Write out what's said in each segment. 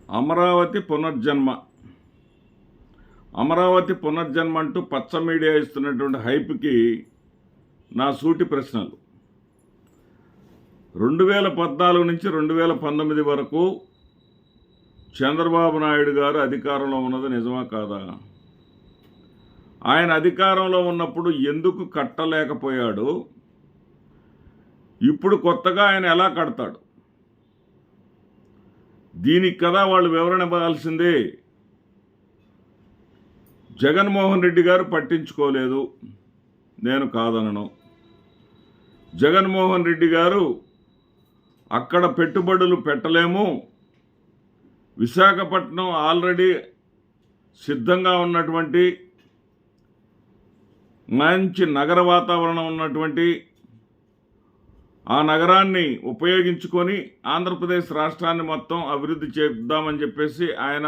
అమరావతి పునర్జన్మ అమరావతి పునర్జన్మ అంటూ పచ్చ మీడియా ఇస్తున్నటువంటి హైప్కి నా సూటి ప్రశ్నలు. 2014 నుంచి 2019 వరకు చంద్రబాబు నాయుడు గారు అధికారంలో ఉన్నది నిజమా కాదా? ఆయన అధికారంలో ఉన్నప్పుడు ఎందుకు కట్టలేకపోయాడు? ఇప్పుడు కొత్తగా ఆయన ఎలా కడతాడు? దీనికి కదా వాళ్ళు వివరణ ఇవ్వాల్సిందే. జగన్మోహన్ రెడ్డి గారు పట్టించుకోలేదు, నేను కాదనను. జగన్మోహన్ రెడ్డి గారు అక్కడ పెట్టుబడులు పెట్టలేము, విశాఖపట్నం ఆల్రెడీ సిద్ధంగా ఉన్నటువంటి మంచి నగర వాతావరణం ఉన్నటువంటి ఆ నగరాన్ని ఉపయోగించుకొని ఆంధ్రప్రదేశ్ రాష్ట్రాన్ని మొత్తం అభివృద్ధి చేద్దామని చెప్పేసి ఆయన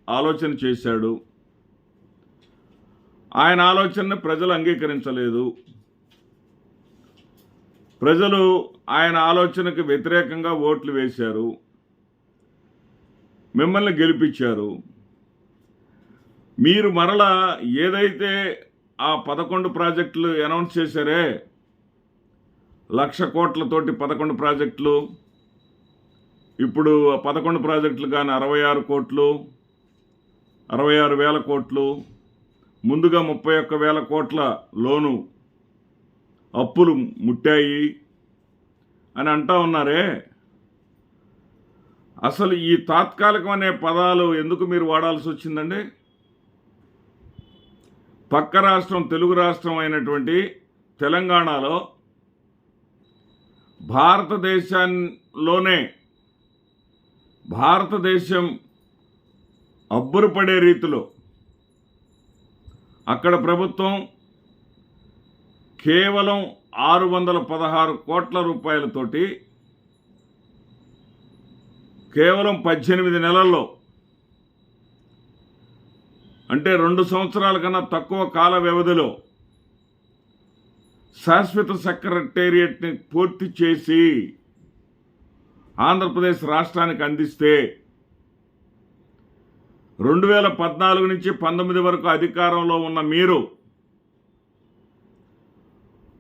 ఆలోచన చేశాడు. ఆయన ఆలోచనని ప్రజలు అంగీకరించలేదు. ప్రజలు ఆయన ఆలోచనకు వ్యతిరేకంగా ఓట్లు వేశారు, మిమ్మల్ని గెలిపించారు. మీరు మరలా ఏదైతే ఆ 11 ప్రాజెక్టులు అనౌన్స్ చేశారే, 1,00,000 కోట్లతోటి 11 ప్రాజెక్టులు, ఇప్పుడు 11 ప్రాజెక్టులు కానీ 66 కోట్లు, 66,000 కోట్లు, ముందుగా 31,000 కోట్ల లోను అప్పులు ముట్టాయి అని అంటా ఉన్నారే. అసలు ఈ తాత్కాలికం అనే పదాలు ఎందుకు మీరు వాడాల్సి వచ్చిందండి? పక్క రాష్ట్రం, తెలుగు రాష్ట్రం అయినటువంటి తెలంగాణలో భారతదేశం అబ్బురపడే రీతిలో అక్కడ ప్రభుత్వం కేవలం 616 కోట్ల రూపాయలతోటి కేవలం 18 నెలల్లో, అంటే 2 సంవత్సరాల కన్నా తక్కువ కాల వ్యవధిలో శాశ్వత సెక్రటేరియట్ని పూర్తి చేసి ఆంధ్రప్రదేశ్ రాష్ట్రానికి అందిస్తే 2014 నుంచి 19 వరకు అధికారంలో ఉన్న మీరు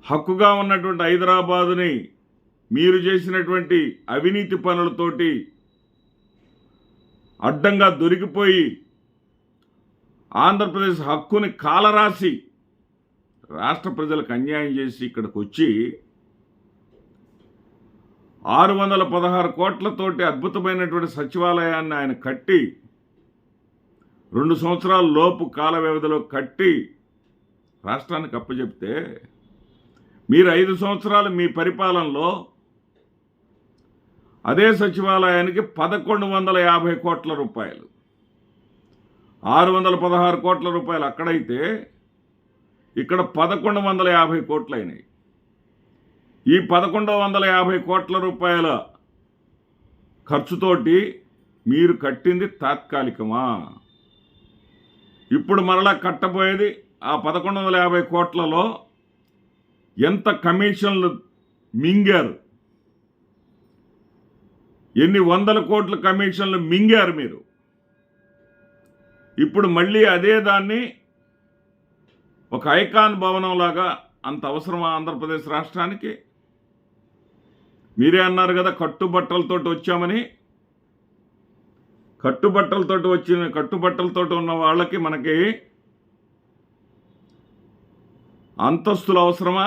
హక్కుగా ఉన్నటువంటి హైదరాబాదుని మీరు చేసినటువంటి అవినీతి పనులతోటి అడ్డంగా దొరికిపోయి ఆంధ్రప్రదేశ్ హక్కుని కాలరాసి రాష్ట్ర ప్రజలకు అన్యాయం చేసి ఇక్కడికి వచ్చి 616 కోట్లతోటి అద్భుతమైనటువంటి సచివాలయాన్ని ఆయన కట్టి 2 సంవత్సరాల లోపు కాల వ్యవధిలో కట్టి రాష్ట్రానికి అప్పచెప్తే, మీరు 5 సంవత్సరాలు మీ పరిపాలనలో అదే సచివాలయానికి 1,150 కోట్ల రూపాయలు, 616 కోట్ల రూపాయలు అక్కడైతే ఇక్కడ 1,150 కోట్లు అయినాయి. ఈ 1,150 కోట్ల రూపాయల ఖర్చుతోటి మీరు కట్టింది తాత్కాలికమా? ఇప్పుడు మరలా కట్టబోయేది ఆ 1,150 కోట్లలో ఎంత కమిషన్లు మింగారు, ఎన్ని వందల కోట్ల కమిషన్లు మింగారు మీరు. ఇప్పుడు మళ్ళీ అదే దాన్ని ఒక ఐకాన్ భవనంలాగా, అంత అవసరమా ఆంధ్రప్రదేశ్ రాష్ట్రానికి? మీరే అన్నారు కదా కట్టుబట్టలతో వచ్చామని. కట్టుబట్టలతో ఉన్న వాళ్ళకి మనకి అంతస్తులు అవసరమా?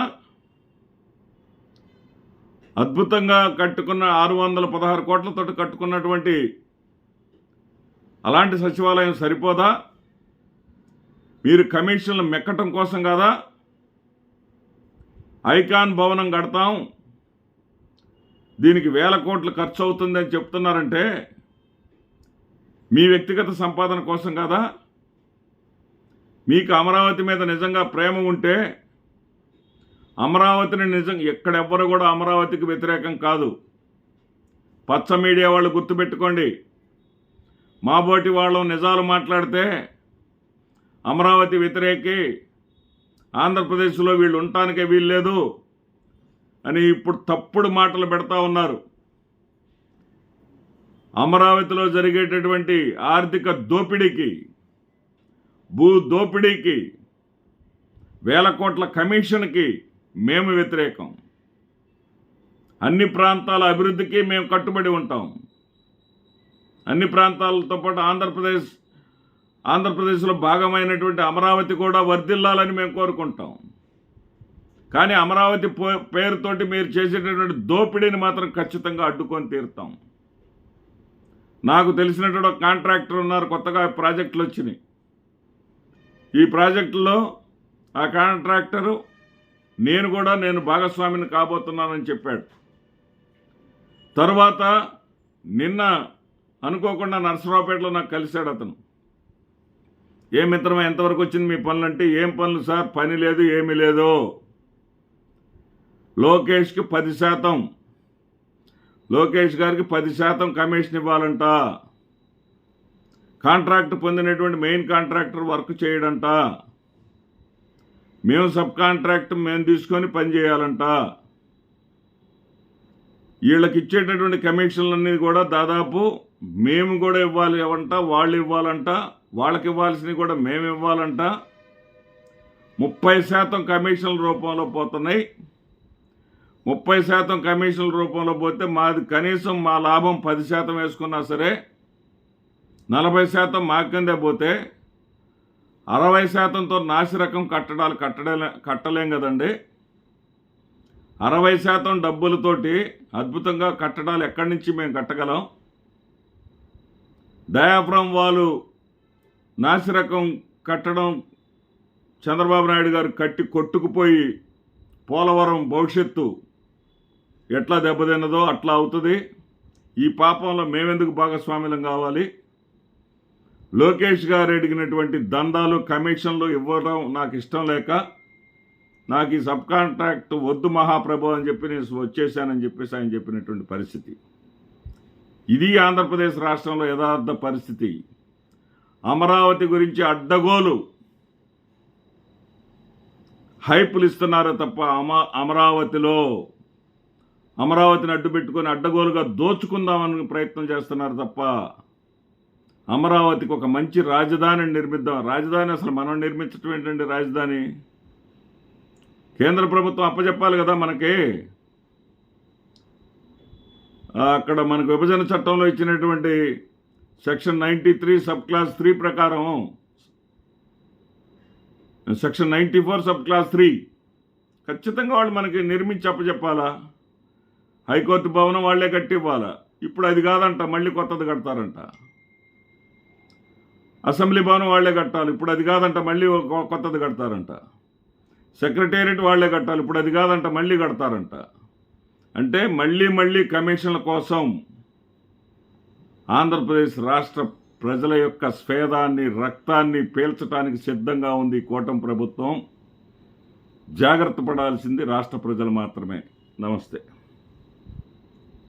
అద్భుతంగా కట్టుకున్న 616 కోట్లతో కట్టుకున్నటువంటి అలాంటి సచివాలయం సరిపోదా? మీరు కమిషన్లు మెక్కటం కోసం కదా ఐకాన్ భవనం కడతాం, దీనికి 1,000 కోట్లు ఖర్చు అవుతుందని చెప్తున్నారంటే మీ వ్యక్తిగత సంపాదన కోసం కదా? మీకు అమరావతి మీద నిజంగా ప్రేమ ఉంటే అమరావతిని ఎక్కడెవ్వరు కూడా అమరావతికి వ్యతిరేకం కాదు. పచ్చ మీడియా వాళ్ళు గుర్తుపెట్టుకోండి. మాబోటి వాళ్ళు నిజాలు మాట్లాడితే అమరావతి వ్యతిరేకి, ఆంధ్రప్రదేశ్లో వీళ్ళు ఉండటానికే వీల్లేదు అని ఇప్పుడు తప్పుడు మాటలు పెడతా ఉన్నారు. అమరావతిలో జరిగేటటువంటి ఆర్థిక దోపిడీకి, భూ దోపిడీకి, వేల కోట్ల కమిషన్కి మేము వ్యతిరేకం. అన్ని ప్రాంతాల అభివృద్ధికి మేము కట్టుబడి ఉంటాం. అన్ని ప్రాంతాలతో పాటు ఆంధ్రప్రదేశ్లో భాగమైనటువంటి అమరావతి కూడా వర్ధిల్లాలని మేము కోరుకుంటాం. కానీ అమరావతి పేరుతోటి మీరు చేసేటటువంటి దోపిడీని మాత్రం ఖచ్చితంగా అడ్డుకొని తీరుతాం. నాకు తెలిసినటువంటి ఒక కాంట్రాక్టర్ ఉన్నారు, కొత్తగా ప్రాజెక్టులు వచ్చినాయి. ఈ ప్రాజెక్టులో ఆ కాంట్రాక్టరు నేను భాగస్వామిని కాబోతున్నానని చెప్పాడు. తర్వాత నిన్న అనుకోకుండా నరసరావుపేటలో నాకు కలిశాడు అతను. ఏ మిత్రమా, ఎంతవరకు వచ్చింది మీ పనులు అంటే, ఏం పనులు సార్, పని లేదు ఏమీ లేదు, లోకేష్కి 10%, లోకేష్ గారికి 10% కమిషన్ ఇవ్వాలంట, కాంట్రాక్ట్ పొందినటువంటి మెయిన్ కాంట్రాక్టర్ వర్క్ చేయడంట, మేము సబ్ కాంట్రాక్ట్ మేము తీసుకొని పని చేయాలంట, వీళ్ళకి ఇచ్చేటటువంటి కమిషన్లన్నీ కూడా దాదాపు మేము కూడా ఇవ్వాలి అవంట, వాళ్ళు ఇవ్వాలంట, వాళ్ళకి ఇవ్వాల్సినవి కూడా మేము ఇవ్వాలంట. 30% కమిషన్ల రూపంలో పోతున్నాయి. 30% కమిషన్ల రూపంలో పోతే మాది కనీసం మా లాభం 10% వేసుకున్నా సరే 40% మా కిందే పోతే 60%తో నాసిరకం కట్టడాలు కట్టలేం కదండి. 60% డబ్బులతోటి అద్భుతంగా కట్టడాలు ఎక్కడి నుంచి మేము కట్టగలం? డయాఫ్రమ్ వాళ్ళు నాసిరకం కట్టడం చంద్రబాబు నాయుడు గారు కట్టి కొట్టుకుపోయి పోలవరం భవిష్యత్తు ఎట్లా దెబ్బతిన్నదో అట్లా అవుతుంది. ఈ పాపంలో మేమెందుకు భాగస్వామ్యం కావాలి? లోకేష్ గారు అడిగినటువంటి దందాలు కమిషన్లు ఇవ్వడం నాకు ఇష్టం లేక, నాకు ఈ సబ్ కాంట్రాక్ట్ వద్దు మహాప్రభు అని చెప్పి నేను వచ్చేసానని చెప్పేసి ఆయన చెప్పినటువంటి పరిస్థితి. ఇది ఆంధ్రప్రదేశ్ రాష్ట్రంలో యథార్థ పరిస్థితి. అమరావతి గురించి అడ్డగోలు హైపులు ఇస్తున్నారు తప్ప అమరావతిని అడ్డు పెట్టుకొని అడ్డగోలుగా దోచుకుందామని ప్రయత్నం చేస్తున్నారు తప్ప అమరావతికి ఒక మంచి రాజధానిని నిర్మిద్దాం. రాజధాని అసలు మనం నిర్మించడం ఏంటండి? రాజధాని కేంద్ర ప్రభుత్వం అప్పచెప్పాలి కదా మనకి. అక్కడ మనకు విభజన చట్టంలో ఇచ్చినటువంటి సెక్షన్ 93 సబ్ క్లాస్ 3 ప్రకారం, సెక్షన్ 94 సబ్ క్లాస్ 3 ఖచ్చితంగా వాళ్ళు మనకి నిర్మించి అప్పచెప్పాలా. హైకోర్టు భవనం వాళ్లే కట్టి ఇవ్వాలా. ఇప్పుడు అది కాదంట, మళ్ళీ కొత్తది కడతారంట. అసెంబ్లీ భవనం వాళ్లే కట్టాలి, ఇప్పుడు అది కాదంట, మళ్ళీ కొత్తది కడతారంట. సెక్రటేరియట్ వాళ్లే కట్టాలి, ఇప్పుడు అది కాదంట, మళ్ళీ కడతారంట. అంటే మళ్ళీ కమిషన్ల కోసం ఆంధ్రప్రదేశ్ రాష్ట్ర ప్రజల యొక్క స్వేదాన్ని, రక్తాన్ని పీల్చడానికి సిద్ధంగా ఉంది కూటమి ప్రభుత్వం. జాగ్రత్త పడాల్సింది రాష్ట్ర ప్రజలు మాత్రమే. నమస్తే.